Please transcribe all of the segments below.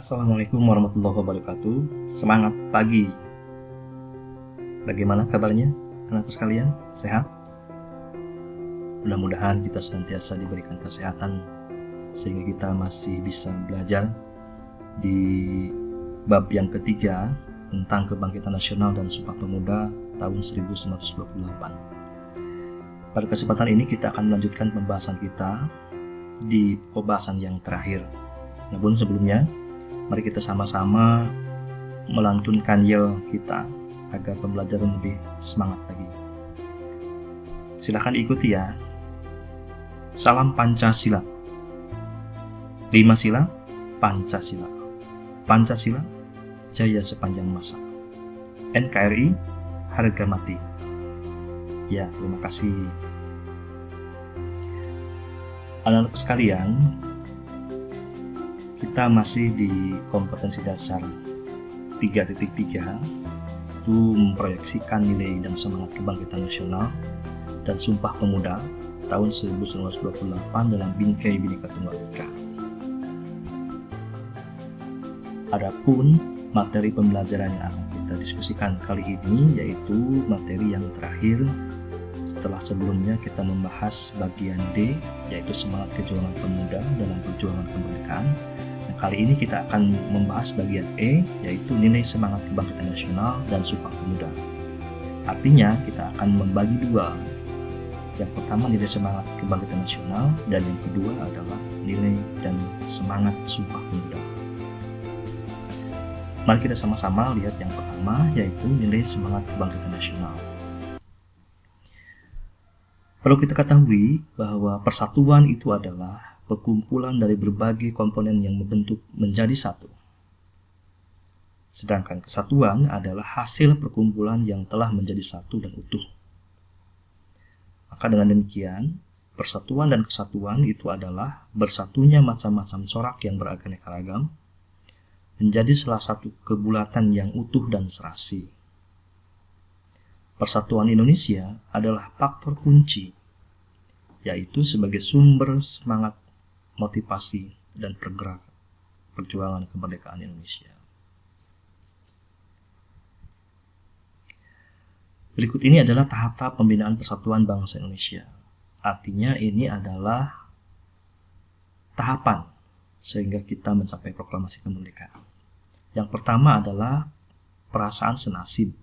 Assalamualaikum warahmatullahi wabarakatuh. Semangat pagi. Bagaimana kabarnya, anakku sekalian? Sehat? Mudah-mudahan kita senantiasa diberikan kesehatan sehingga kita masih bisa belajar di bab yang ketiga tentang Kebangkitan Nasional dan Sumpah Pemuda tahun 1928. Pada kesempatan ini kita akan melanjutkan pembahasan kita di pembahasan yang terakhir. Namun sebelumnya, mari kita sama-sama melantunkan yel kita agar pembelajaran lebih semangat lagi. Silakan ikuti ya. Salam Pancasila. 5 sila, Pancasila. Pancasila, jaya sepanjang masa. NKRI, harga mati. Ya, terima kasih. Anak-anak sekalian, kita masih di kompetensi dasar 3.3, itu memproyeksikan nilai dan semangat kebangkitan nasional dan Sumpah Pemuda tahun 1928 dalam Bingkai Bhinneka Tunggal Ika. Adapun materi pembelajaran yang akan kita diskusikan kali ini yaitu materi yang terakhir setelah sebelumnya kita membahas bagian D, yaitu semangat perjuangan pemuda dalam perjuangan kemerdekaan. Nah, kali ini kita akan membahas bagian E, yaitu nilai semangat kebangkitan nasional dan Sumpah Pemuda. Artinya kita akan membagi dua. Yang pertama nilai semangat kebangkitan nasional dan yang kedua adalah nilai dan semangat Sumpah Pemuda. Mari kita sama-sama lihat yang pertama, yaitu nilai semangat kebangkitan nasional. Perlu kita ketahui bahwa persatuan itu adalah perkumpulan dari berbagai komponen yang membentuk menjadi satu. Sedangkan kesatuan adalah hasil perkumpulan yang telah menjadi satu dan utuh. Maka dengan demikian, persatuan dan kesatuan itu adalah bersatunya macam-macam corak yang beraneka ragam menjadi salah satu kebulatan yang utuh dan serasi. Persatuan Indonesia adalah faktor kunci, yaitu sebagai sumber semangat, motivasi, dan pergerak perjuangan kemerdekaan Indonesia. Berikut ini adalah tahap-tahap pembinaan persatuan bangsa Indonesia. Artinya ini adalah tahapan sehingga kita mencapai proklamasi kemerdekaan. Yang pertama adalah perasaan senasib,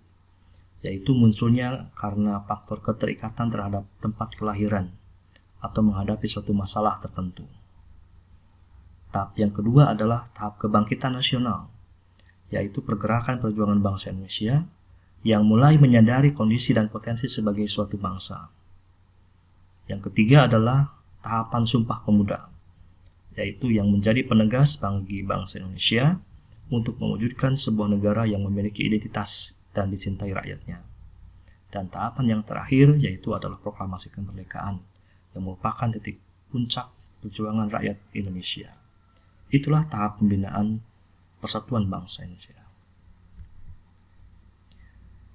yaitu munculnya karena faktor keterikatan terhadap tempat kelahiran atau menghadapi suatu masalah tertentu. Tahap yang kedua adalah tahap kebangkitan nasional, yaitu pergerakan perjuangan bangsa Indonesia yang mulai menyadari kondisi dan potensi sebagai suatu bangsa. Yang ketiga adalah tahapan Sumpah Pemuda, yaitu yang menjadi penegas bagi bangsa Indonesia untuk mewujudkan sebuah negara yang memiliki identitas dan dicintai rakyatnya. Dan tahapan yang terakhir yaitu adalah proklamasi kemerdekaan yang merupakan titik puncak perjuangan rakyat Indonesia. Itulah tahap pembinaan persatuan bangsa Indonesia.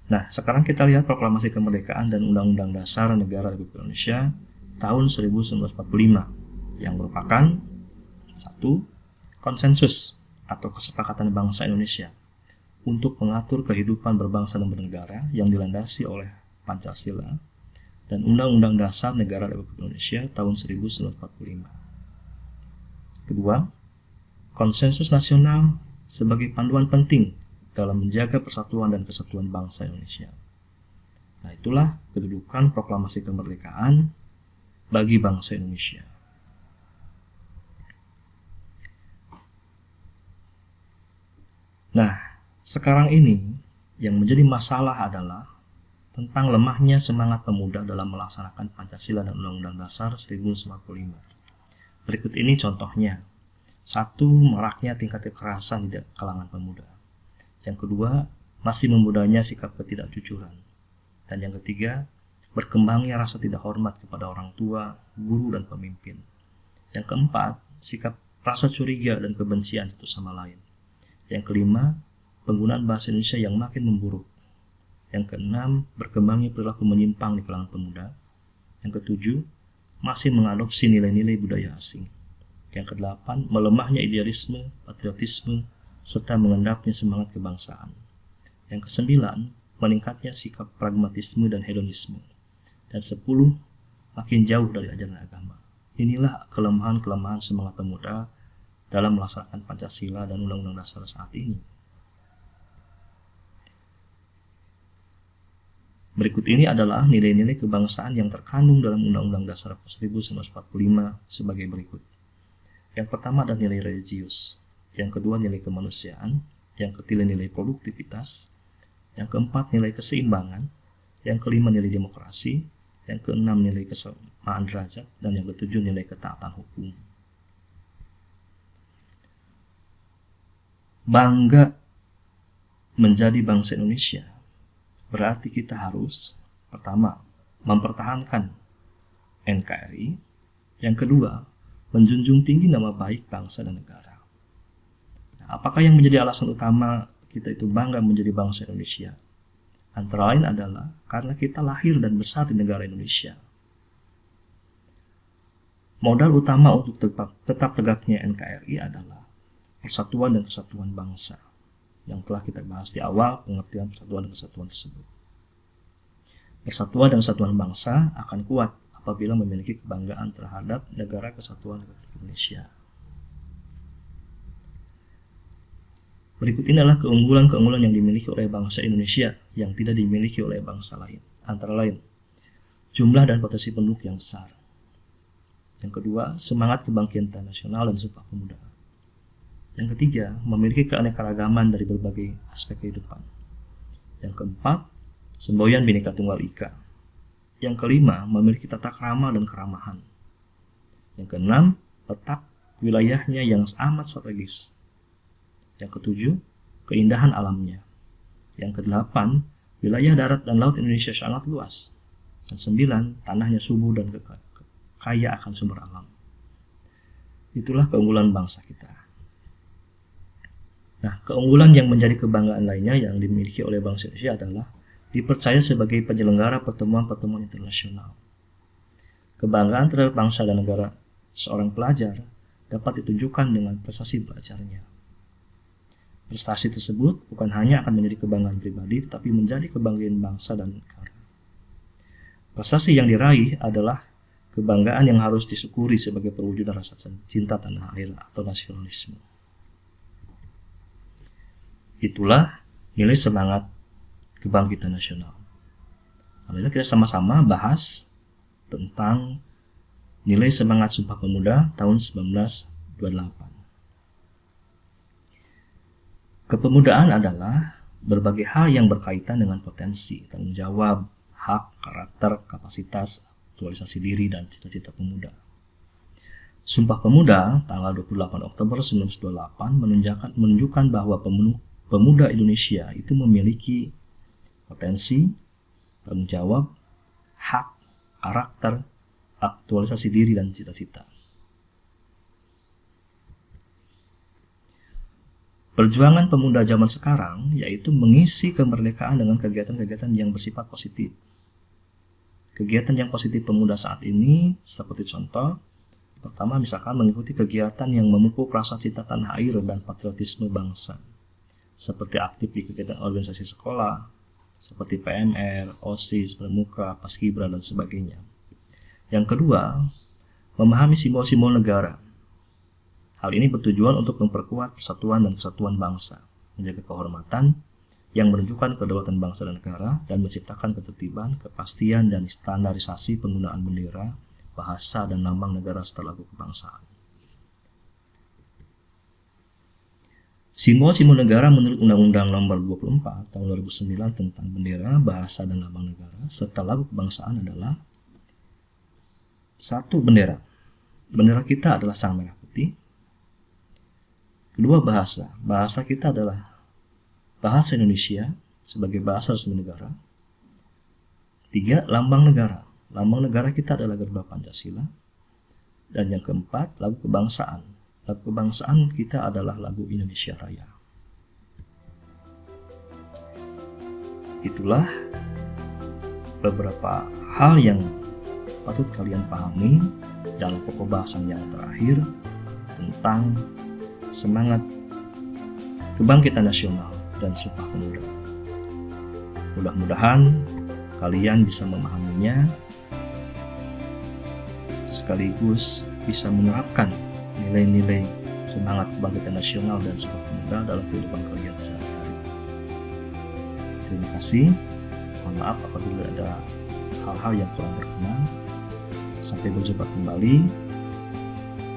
Nah, sekarang kita lihat proklamasi kemerdekaan dan Undang-Undang Dasar Negara Republik Indonesia tahun 1945 yang merupakan satu, konsensus atau kesepakatan bangsa Indonesia untuk mengatur kehidupan berbangsa dan bernegara yang dilandasi oleh Pancasila dan Undang-Undang Dasar Negara Republik Indonesia tahun 1945. Kedua, konsensus nasional sebagai panduan penting dalam menjaga persatuan dan kesatuan bangsa Indonesia. Nah, itulah kedudukan proklamasi kemerdekaan bagi bangsa Indonesia. Nah, sekarang ini yang menjadi masalah adalah tentang lemahnya semangat pemuda dalam melaksanakan Pancasila dan Undang-Undang Dasar 1945. Berikut ini contohnya. Satu, maraknya tingkat kekerasan di kalangan pemuda. Yang kedua, masih memudahnya sikap ketidakjujuran. Dan yang ketiga, berkembangnya rasa tidak hormat kepada orang tua, guru, dan pemimpin. Yang keempat, sikap rasa curiga dan kebencian satu sama lain. Yang kelima, penggunaan bahasa Indonesia yang makin memburuk. Yang keenam, berkembangnya perilaku menyimpang di kalangan pemuda. Yang ketujuh, masih mengadopsi nilai-nilai budaya asing. Yang kedelapan, melemahnya idealisme, patriotisme, serta mengendapnya semangat kebangsaan. Yang kesembilan, meningkatnya sikap pragmatisme dan hedonisme. Dan 10, makin jauh dari ajaran agama. Inilah kelemahan-kelemahan semangat pemuda dalam melaksanakan Pancasila dan Undang-Undang Dasar saat ini. Berikut ini adalah nilai-nilai kebangsaan yang terkandung dalam Undang-Undang Dasar 1945 sebagai berikut. Yang pertama adalah nilai religius, yang kedua nilai kemanusiaan, yang ketiga nilai produktivitas, yang keempat nilai keseimbangan, yang kelima nilai demokrasi, yang keenam nilai kesamaan derajat, dan yang ketujuh nilai ketaatan hukum. Bangga menjadi bangsa Indonesia berarti kita harus, pertama, mempertahankan NKRI, yang kedua, menjunjung tinggi nama baik bangsa dan negara. Nah, apakah yang menjadi alasan utama kita itu bangga menjadi bangsa Indonesia? Antara lain adalah karena kita lahir dan besar di negara Indonesia. Modal utama untuk tetap tegaknya NKRI adalah persatuan dan kesatuan bangsa, yang telah kita bahas di awal pengertian persatuan dan kesatuan tersebut. Persatuan dan kesatuan bangsa akan kuat apabila memiliki kebanggaan terhadap negara kesatuan Republik Indonesia. Berikut ini adalah keunggulan-keunggulan yang dimiliki oleh bangsa Indonesia yang tidak dimiliki oleh bangsa lain. Antara lain, jumlah dan potensi penduduk yang besar. Yang kedua, semangat kebangkitan nasional dan Sumpah Pemuda. Yang ketiga, memiliki keanekaragaman dari berbagai aspek kehidupan. Yang keempat, semboyan Bhinneka Tunggal Ika. Yang kelima, memiliki tata krama dan keramahan. Yang keenam, letak wilayahnya yang amat strategis. Yang ketujuh, keindahan alamnya. Yang kedelapan, wilayah darat dan laut Indonesia sangat luas. Dan 9, tanahnya subur dan kaya akan sumber alam. Itulah keunggulan bangsa kita. Nah, keunggulan yang menjadi kebanggaan lainnya yang dimiliki oleh bangsa Indonesia adalah dipercaya sebagai penyelenggara pertemuan-pertemuan internasional. Kebanggaan terhadap bangsa dan negara seorang pelajar dapat ditunjukkan dengan prestasi belajarnya. Prestasi tersebut bukan hanya akan menjadi kebanggaan pribadi, tetapi menjadi kebanggaan bangsa dan negara. Prestasi yang diraih adalah kebanggaan yang harus disyukuri sebagai perwujudan rasa cinta tanah air atau nasionalisme. Itulah nilai semangat kebangkitan nasional. Lalu kita sama-sama bahas tentang nilai semangat Sumpah Pemuda tahun 1928. Kepemudaan adalah berbagai hal yang berkaitan dengan potensi, tanggung jawab, hak, karakter, kapasitas, aktualisasi diri, dan cita-cita pemuda. Sumpah Pemuda tanggal 28 Oktober 1928 menunjukkan bahwa pemuda Indonesia itu memiliki potensi, tanggung jawab, hak, karakter, aktualisasi diri, dan cita-cita. Perjuangan pemuda zaman sekarang yaitu mengisi kemerdekaan dengan kegiatan-kegiatan yang bersifat positif. Kegiatan yang positif pemuda saat ini seperti contoh, pertama misalkan mengikuti kegiatan yang memupuk rasa cinta tanah air dan patriotisme bangsa, seperti aktif di kegiatan organisasi sekolah, seperti PNR, OSIS, Pramuka, Paskibra, dan sebagainya. Yang kedua, memahami simbol-simbol negara. Hal ini bertujuan untuk memperkuat persatuan dan kesatuan bangsa, menjaga kehormatan yang menunjukkan kedaulatan bangsa dan negara, dan menciptakan ketertiban, kepastian, dan standarisasi penggunaan bendera, bahasa, dan lambang negara serta lagu kebangsaan. Simbol-simbol negara menurut Undang-Undang Nomor 24 Tahun 2009 tentang bendera, bahasa, dan lambang negara serta lagu kebangsaan adalah: 1. Bendera. Bendera kita adalah sang merah putih. 2. Bahasa. Bahasa kita adalah bahasa Indonesia sebagai bahasa resmi negara. 3. Lambang negara. Lambang negara kita adalah Garuda Pancasila. Dan yang keempat, lagu kebangsaan. Lagu kebangsaan kita adalah lagu Indonesia Raya. Itulah beberapa hal yang patut kalian pahami dalam pokok bahasan yang terakhir tentang semangat kebangkitan nasional dan Sumpah Pemuda. Mudah-mudahan kalian bisa memahaminya sekaligus bisa menerapkan nilai-nilai semangat kebangkitan nasional dan Sumpah Pemuda dalam kehidupan kalian sehari-hari. Terima kasih. Mohon maaf apabila ada hal-hal yang kurang berkenan. Sampai berjumpa kembali.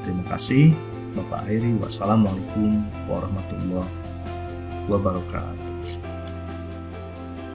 Terima kasih. Bapak akhiri. Wassalamualaikum warahmatullahi wabarakatuh.